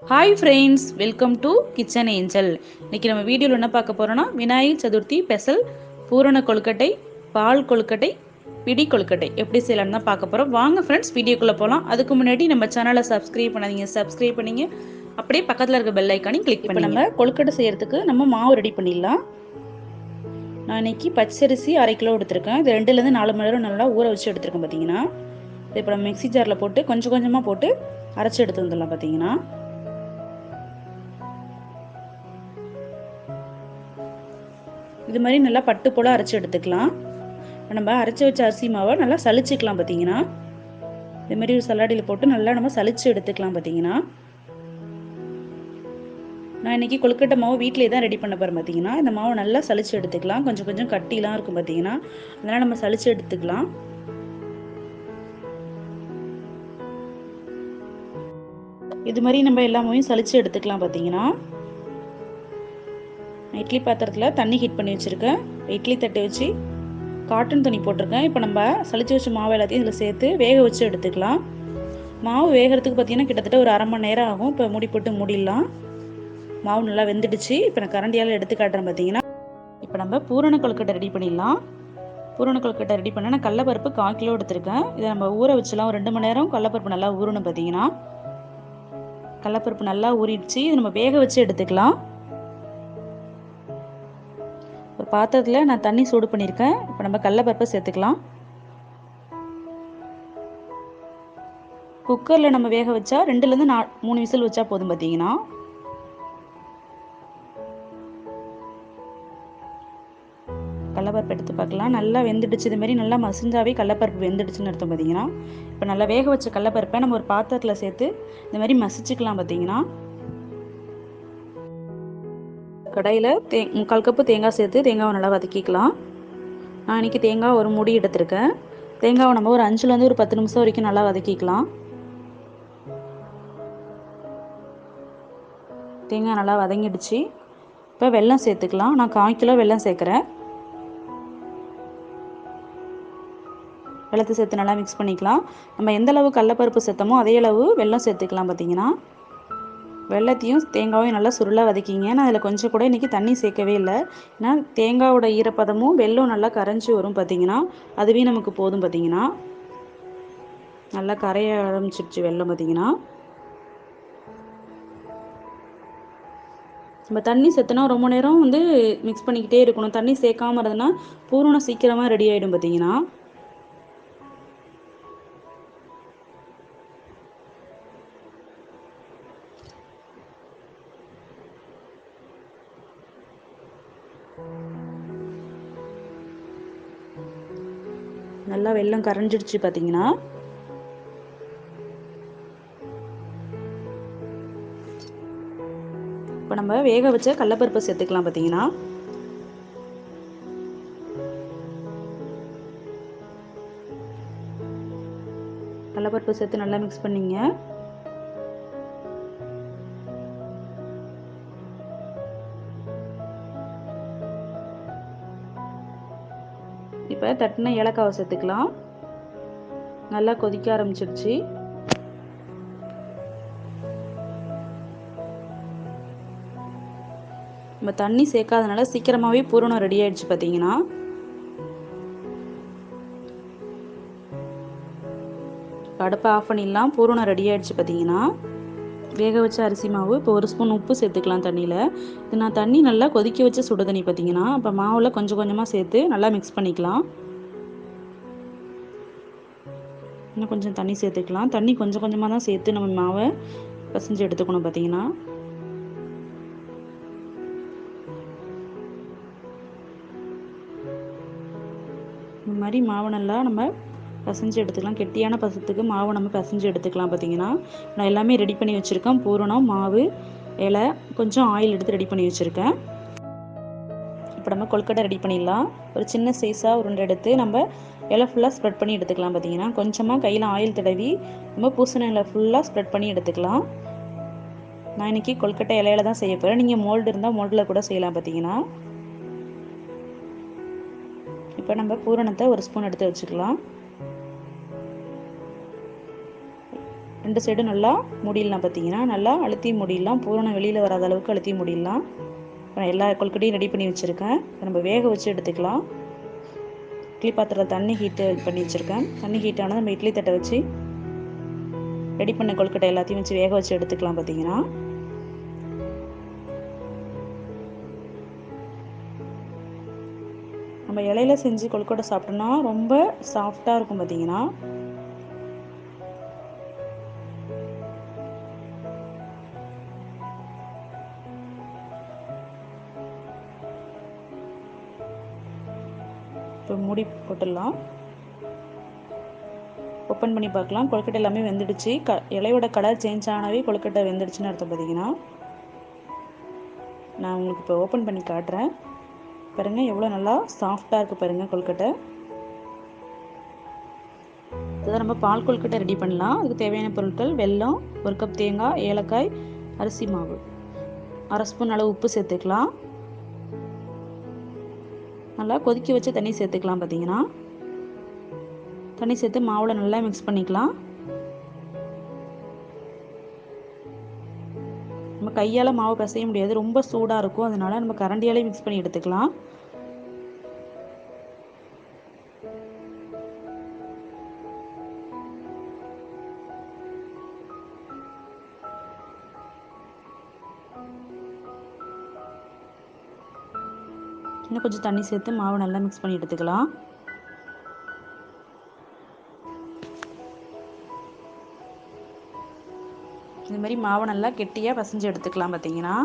Hi friends, welcome to kitchen angel. இன்றைக்கி நம்ம வீடியோவில் என்ன பார்க்க போகிறோன்னா விநாயகர் சதுர்த்தி ஸ்பெஷல் பூரண கொழுக்கட்டை, பால் கொழுக்கட்டை, பிடி கொழுக்கட்டை எப்படி செய்யலாம்னு தான் பார்க்க போகிறோம். வாங்க ஃப்ரெண்ட்ஸ், வீடியோக்குள்ளே போகலாம். அதுக்கு முன்னாடி நம்ம சேனலை சப்ஸ்கிரைப் பண்ணாதீங்க, சப்ஸ்கிரைப் பண்ணிங்க. அப்படியே பக்கத்தில் இருக்க பெல் ஐக்கானையும் கிளிக் பண்ணி. இப்போ நம்ம கொழுக்கட்டை செய்கிறதுக்கு நம்ம மாவு ரெடி பண்ணிடலாம். நான் இன்றைக்கி பச்சரிசி 1/2 கிலோ எடுத்திருக்கேன். இது 2லேருந்து 4 மணி நேரம் நல்லா ஊற வச்சு எடுத்திருக்கேன். பார்த்தீங்கன்னா இப்போ நம்ம மிக்ஸி ஜாரில் போட்டு கொஞ்சம் கொஞ்சமாக போட்டு அரைச்சி எடுத்து வந்துடலாம். பார்த்தீங்கன்னா இது மாதிரி நல்லா பட்டு போல் அரைச்சி எடுத்துக்கலாம். நம்ம அரைச்சி வச்ச அரிசி மாவை நல்லா சலிச்சுக்கலாம். பார்த்தீங்கன்னா இது மாதிரி ஒரு சல்லாடியில் போட்டு நல்லா நம்ம சலிச்சு எடுத்துக்கலாம். பார்த்தீங்கன்னா நான் இன்றைக்கி கொழுக்கட்டை மாவு வீட்டிலே தான் ரெடி பண்ண போகிறேன். பார்த்தீங்கன்னா இந்த மாவை நல்லா சலிச்சு எடுத்துக்கலாம். கொஞ்சம் கொஞ்சம் கட்டிலாம் இருக்கும். பார்த்தீங்கன்னா அதனால் நம்ம சலிச்சு எடுத்துக்கலாம். இது மாதிரி நம்ம எல்லா மாவையும் சலிச்சு எடுத்துக்கலாம். பார்த்தீங்கன்னா இட்லி பாத்திரத்தில் தண்ணி ஹீட் பண்ணி வச்சுருக்கேன். இட்லி தட்டை வச்சு காட்டன் துணி போட்டிருக்கேன். இப்போ நம்ம சளிச்சு வச்ச மாவு எல்லாத்தையும் இதில் சேர்த்து வேக வச்சு எடுத்துக்கலாம். மாவு வேகிறதுக்கு பார்த்திங்கன்னா கிட்டத்தட்ட ஒரு 1/2 மணி நேரம் ஆகும். இப்போ மூடி போட்டு மூடிடலாம். மாவு நல்லா வெந்துடுச்சு. இப்போ நான் கரண்டியால் எடுத்து காட்டுறேன். பார்த்தீங்கன்னா இப்போ நம்ம பூரண கொழுக்கட்டை ரெடி பண்ணிடலாம். பூரண கொழுக்கட்டை ரெடி பண்ண நான் கடலப்பருப்பு 1/4 கிலோ எடுத்திருக்கேன். இதை நம்ம ஊற வச்சுலாம் ஒரு 2 மணி நேரம் கடலப்பருப்பு நல்லா ஊறணும். பார்த்தீங்கன்னா கடலப்பருப்பு நல்லா ஊறிடுச்சு. இது நம்ம வேக வச்சு எடுத்துக்கலாம். ஒரு பாத்திரத்தில் நான் தண்ணி சூடு பண்ணியிருக்கேன். இப்போ நம்ம கடலப்பருப்பை சேர்த்துக்கலாம். குக்கரில் நம்ம வேக வச்சா 2லேருந்து 3 விசில் வச்சா போதும். பார்த்தீங்கன்னா கடலப்பருப்பு எடுத்து பார்க்கலாம். நல்லா வெந்துடுச்சு. இது மாதிரி நல்லா மசிஞ்சாவே கடலப்பருப்பு வெந்துடுச்சுன்னு அர்த்தம். பார்த்தீங்கன்னா இப்போ நல்லா வேக வச்ச கடலப்பருப்பை நம்ம ஒரு பாத்திரத்தில் சேர்த்து இந்த மாதிரி மசிச்சுக்கலாம். பார்த்தீங்கன்னா கடாயில் 3/4 கப்பு தேங்காய் சேர்த்து தேங்காவை நல்லா வதக்கிக்கலாம். நான் இன்றைக்கி தேங்காய் ஒரு மூடி எடுத்திருக்கேன். தேங்காவை நம்ம ஒரு 5லேருந்து ஒரு 10 நிமிஷம் வரைக்கும் நல்லா வதக்கிக்கலாம். தேங்காய் நல்லா வதங்கிடுச்சு. இப்போ வெல்லம் சேர்த்துக்கலாம். நான் 1/4 கிலோ வெல்லம் சேர்க்குறேன். வெள்ளத்தை சேர்த்து நல்லா மிக்ஸ் பண்ணிக்கலாம். நம்ம எந்த அளவு கடலப்பருப்பு சேர்த்தமோ அதே அளவு வெல்லம் சேர்த்துக்கலாம். பார்த்தீங்கன்னா வெள்ளத்தையும் தேங்காயும் நல்லா சுருளாக வதக்கிங்க. நான் அதில் கொஞ்சம் கூட இன்றைக்கி தண்ணி சேர்க்கவே இல்லை. ஏன்னா தேங்காயோட ஈரப்பதமும் வெல்லம் நல்லா கரைஞ்சி வரும். பார்த்திங்கன்னா அதுவே நமக்கு போதும். பார்த்திங்கன்னா நல்லா கரைய ஆரம்பிச்சிடுச்சு வெல்லம். பார்த்திங்கன்னா நம்ம தண்ணி சேர்த்தனா ரொம்ப நேரம் மிக்ஸ் பண்ணிக்கிட்டே இருக்கணும். தண்ணி சேர்க்காம இருந்ததுன்னா பூரணம் சீக்கிரமாக ரெடி ஆகிடும். பார்த்திங்கன்னா நல்லா வெல்லம் கரைஞ்சிடுச்சு. பார்த்தீங்கன்னா இப்போ நம்ம வேக வச்ச கடலப்பருப்பை சேர்த்துக்கலாம். பார்த்தீங்கன்னா கடலப்பருப்பு சேர்த்து நல்லா மிக்ஸ் பண்ணிங்க. இப்போ தட்டின ஏலக்காவை சேர்த்துக்கலாம். நல்லா கொதிக்க ஆரம்பிச்சிடுச்சு. நம்ம தண்ணி சேர்க்காதனால சீக்கிரமாகவே பூரணம் ரெடி ஆகிடுச்சு. பார்த்தீங்கன்னா அடுப்பை ஆஃப் பண்ணிடலாம். பூரணம் ரெடி ஆகிடுச்சு. பார்த்தீங்கன்னா வேக வச்ச அரிசி மாவு. இப்போ 1 ஸ்பூன் உப்பு சேர்த்துக்கலாம் தண்ணியில். இது நான் தண்ணி நல்லா கொதிக்க வச்ச சுடு தண்ணி. பார்த்தீங்கன்னா இப்போ மாவில் கொஞ்சம் கொஞ்சமாக சேர்த்து நல்லா மிக்ஸ் பண்ணிக்கலாம். இன்னும் கொஞ்சம் தண்ணி சேர்த்துக்கலாம். தண்ணி கொஞ்சம் கொஞ்சமாக தான் சேர்த்து நம்ம மாவை பிசைஞ்சு எடுத்துக்கணும். பார்த்தீங்கன்னா இந்த மாதிரி மாவு நல்லா நம்ம பிசைஞ்சு எடுத்துக்கலாம். கெட்டியான பசத்துக்கு மாவு நம்ம பிசைஞ்சு எடுத்துக்கலாம். பார்த்தீங்கன்னா நான் எல்லாமே ரெடி பண்ணி வச்சுருக்கேன். பூரணம், மாவு, இலை, கொஞ்சம் ஆயில் எடுத்து ரெடி பண்ணி வச்சுருக்கேன். இப்போ நம்ம கொழுக்கட்டை ரெடி பண்ணிடலாம். ஒரு சின்ன சைஸாக உருண்டை எடுத்து நம்ம இலை ஃபுல்லாக ஸ்ப்ரெட் பண்ணி எடுத்துக்கலாம். பார்த்தீங்கன்னா கொஞ்சமாக கையில் ஆயில் தடவி நம்ம பூசணி இலை ஃபுல்லாக ஸ்ப்ரெட் பண்ணி எடுத்துக்கலாம். நான் இன்றைக்கி கொழுக்கட்டை இலையில தான் செய்ய போகிறேன். நீங்கள் மோல்டு இருந்தால் மோல்டில் கூட செய்யலாம். பார்த்தீங்கன்னா இப்போ நம்ம பூரணத்தை 1 ஸ்பூன் எடுத்து வச்சுக்கலாம். 2 சைடும் நல்லா மூடிடலாம். பார்த்தீங்கன்னா நல்லா அழுத்தி மூடிடலாம். பூரணம் வெளியில் வராத அளவுக்கு அழுத்தி மூடிடலாம். இப்போ எல்லா கொழுக்கட்டையும் ரெடி பண்ணி வச்சுருக்கேன். நம்ம வேக வச்சு எடுத்துக்கலாம். இட்லி பாத்திரத்தில் தண்ணி ஹீட்டு பண்ணி வச்சுருக்கேன். தண்ணி ஹீட் ஆனால் நம்ம இட்லி தட்டை வச்சு ரெடி பண்ண கொழுக்கட்டை எல்லாத்தையும் வச்சு வேக வச்சு எடுத்துக்கலாம். பார்த்தீங்கன்னா நம்ம இலையில செஞ்சு கொழுக்கட்டை சாப்பிட்டோம்னா ரொம்ப சாஃப்டாக இருக்கும். பார்த்தீங்கன்னா இப்போ மூடி போட்டுடலாம். ஓப்பன் பண்ணி பார்க்கலாம். கொழுக்கட்டை எல்லாமே வெந்துடுச்சு. இலையோட கலர் சேஞ்ச் ஆனவே கொழுக்கட்டை வெந்துடுச்சுன்னு அர்த்தம். பார்த்தீங்கன்னா நான் உங்களுக்கு இப்போ ஓப்பன் பண்ணி காட்டுறேன். பாருங்கள் எவ்வளோ நல்லா சாஃப்டாக இருக்குது பாருங்கள் கொழுக்கட்டை. இதை நம்ம பால் கொழுக்கட்டை ரெடி பண்ணலாம். அதுக்கு தேவையான பொருட்கள் வெல்லம், 1 கப் தேங்காய், ஏலக்காய், அரிசி மாவு, 1/2 ஸ்பூன் அளவு உப்பு சேர்த்துக்கலாம். நல்லா கொதிக்க வச்சு தண்ணி சேர்த்துக்கலாம். பார்த்தீங்கன்னா தண்ணி சேர்த்து மாவில் நல்லா மிக்ஸ் பண்ணிக்கலாம். நம்ம கையால் மாவு பிசைய முடியாது, ரொம்ப சூடாக இருக்கும். அதனால் நம்ம கரண்டியாலே மிக்ஸ் பண்ணி எடுத்துக்கலாம். இன்னும் கொஞ்சம் தண்ணி சேர்த்து மாவு நல்லா மிக்ஸ் பண்ணி எடுத்துக்கலாம். இந்த மாதிரி மாவை நல்லா கெட்டியாக பசைஞ்சு எடுத்துக்கலாம். பார்த்தீங்கன்னா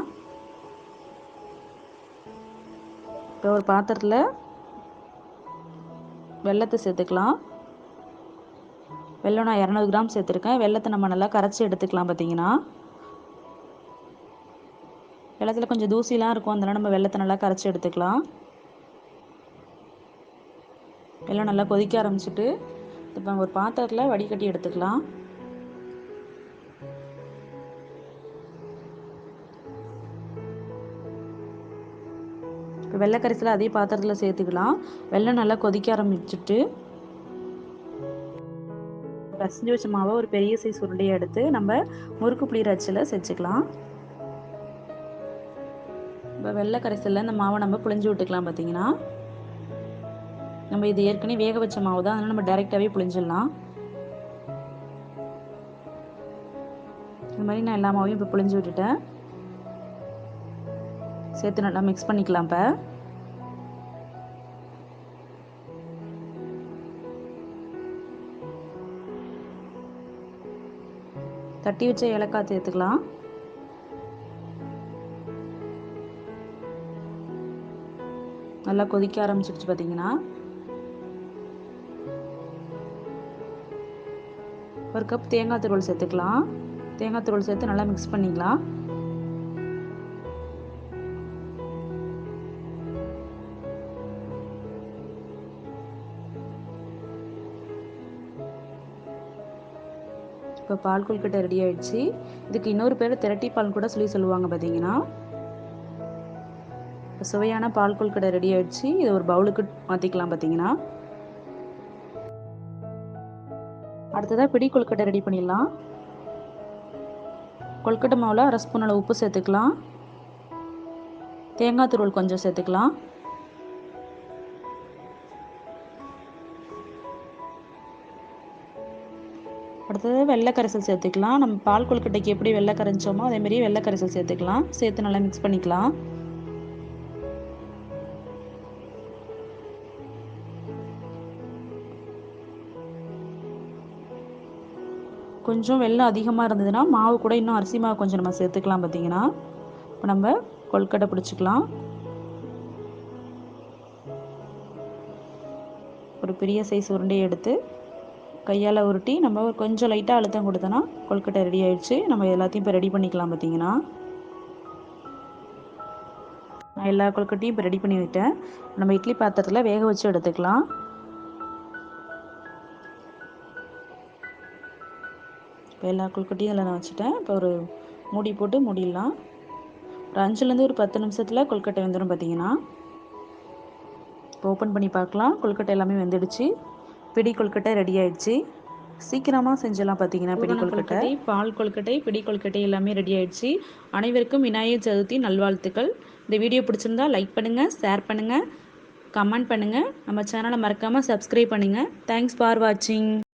இப்போ ஒரு பாத்திரத்தில் வெல்லத்தை சேர்த்துக்கலாம். வெல்லம் நான் 200 கிராம் சேர்த்துருக்கேன். வெல்லத்தை நம்ம நல்லா கரைச்சி எடுத்துக்கலாம். பார்த்தீங்கன்னா வெல்லத்தில் கொஞ்சம் தூசிலாம் இருக்கும். அதனால் நம்ம வெல்லத்தை நல்லா கரைச்சி எடுத்துக்கலாம். வெல்லம் நல்லா கொதிக்க ஆரம்பிச்சுட்டு இப்போ ஒரு பாத்திரத்தில் வடிகட்டி எடுத்துக்கலாம். இப்போ வெள்ளை கரைசலை அதே பாத்திரத்தில் சேர்த்துக்கலாம். வெல்லம் நல்லா கொதிக்க ஆரம்பிச்சுட்டு பசஞ்சு வச்ச மாவை ஒரு பெரிய சைஸ் உருண்டையை எடுத்து நம்ம முறுக்கு புளியிற அச்சில் செஞ்சுக்கலாம். இப்போ வெள்ளை கரைசலில் இந்த மாவை நம்ம புளிஞ்சு விட்டுக்கலாம். பார்த்தீங்கன்னா நம்ம இது ஏற்கனவே வேக வச்ச மாவு தான், அதனால் நம்ம டைரெக்டாகவே புளிஞ்சிடலாம். இந்த மாதிரி நான் எல்லா மாவையும் இப்போ புளிஞ்சு விட்டுட்டேன். சேர்த்து நல்லா மிக்ஸ் பண்ணிக்கலாம். இப்போ தட்டி வச்ச ஏலக்காய் சேர்த்துக்கலாம். நல்லா கொதிக்க ஆரம்பிச்சிடுச்சு. பார்த்தீங்கன்னா 1 கப் தேங்காய் துருவல் சேர்த்துக்கலாம். தேங்காய் துருவல் சேர்த்து நல்லா மிக்ஸ் பண்ணிக்கலாம். இப்போ பால் கொழுக்கட்டை ரெடி ஆயிடுச்சு. இதுக்கு இன்னொரு பேர் திரட்டி பால் கூட சொல்லுவாங்க. பார்த்தீங்கன்னா இப்போ சுவையான பால் கொழுக்கட்டை ரெடி ஆயிடுச்சு. இது ஒரு பவுலுக்கு மாற்றிக்கலாம். பார்த்தீங்கன்னா அடுத்ததாக பிடி கொழுக்கட்டை ரெடி பண்ணிடலாம். கொழுக்கட்டை மாவில் 1/2 ஸ்பூன் அளவு உப்பு சேர்த்துக்கலாம். தேங்காய் துருவல் கொஞ்சம் சேர்த்துக்கலாம். அடுத்தது வெள்ளை கரைசல் சேர்த்துக்கலாம். நம்ம பால் கொழுக்கட்டைக்கு எப்படி வெள்ளை கரைஞ்சோமோ அதேமாரி வெள்ளை கரைசல் சேர்த்துக்கலாம். சேர்த்து நல்லா மிக்ஸ் பண்ணிக்கலாம். கொஞ்சம் வெல்லம் அதிகமாக இருந்ததுன்னா மாவு கூட இன்னும் அரிசி மாவு கொஞ்சம் நம்ம சேர்த்துக்கலாம். பார்த்தீங்கன்னா இப்போ நம்ம கொழுக்கட்டை பிடிச்சிக்கலாம். ஒரு பெரிய சைஸ் உருண்டையை எடுத்து கையால் உருட்டி நம்ம கொஞ்சம் லைட்டாக அழுத்தம் கொடுத்தோன்னா கொழுக்கட்டை ரெடி ஆயிடுச்சு. நம்ம எல்லாத்தையும் இப்போ ரெடி பண்ணிக்கலாம். பார்த்தீங்கன்னா நான் எல்லா கொழுக்கட்டையும் இப்போ ரெடி பண்ணி விட்டேன். நம்ம இட்லி பாத்திரத்தில் வேக வச்சு எடுத்துக்கலாம். இப்போ எல்லா கொழுக்கட்டையும் இதில் நான் வச்சுட்டேன். இப்போ ஒரு மூடி போட்டு மூடிடலாம். ஒரு 5லேருந்து ஒரு 10 நிமிஷத்தில் கொழுக்கட்டை வெந்துடும். பார்த்தீங்கன்னா இப்போ ஓப்பன் பண்ணி பார்க்கலாம். கொழுக்கட்டை எல்லாமே வெந்துடுச்சு. பிடி கொழுக்கட்டை ரெடி ஆயிடுச்சு. சீக்கிரமாக செஞ்சிடலாம் பார்த்தீங்கன்னா பிடி பூரண கொழுக்கட்டை. கொழுக்கட்டை, பால் கொழுக்கட்டை, பிடி கொழுக்கட்டை எல்லாமே ரெடி ஆயிடுச்சு. அனைவருக்கும் விநாயகர் சதுர்த்தி நல்வாழ்த்துக்கள். இந்த வீடியோ பிடிச்சிருந்தா லைக் பண்ணுங்கள், ஷேர் பண்ணுங்கள், கமெண்ட் பண்ணுங்கள். நம்ம சேனலை மறக்காமல் சப்ஸ்கிரைப் பண்ணுங்கள். தேங்க்ஸ் ஃபார் வாட்சிங்.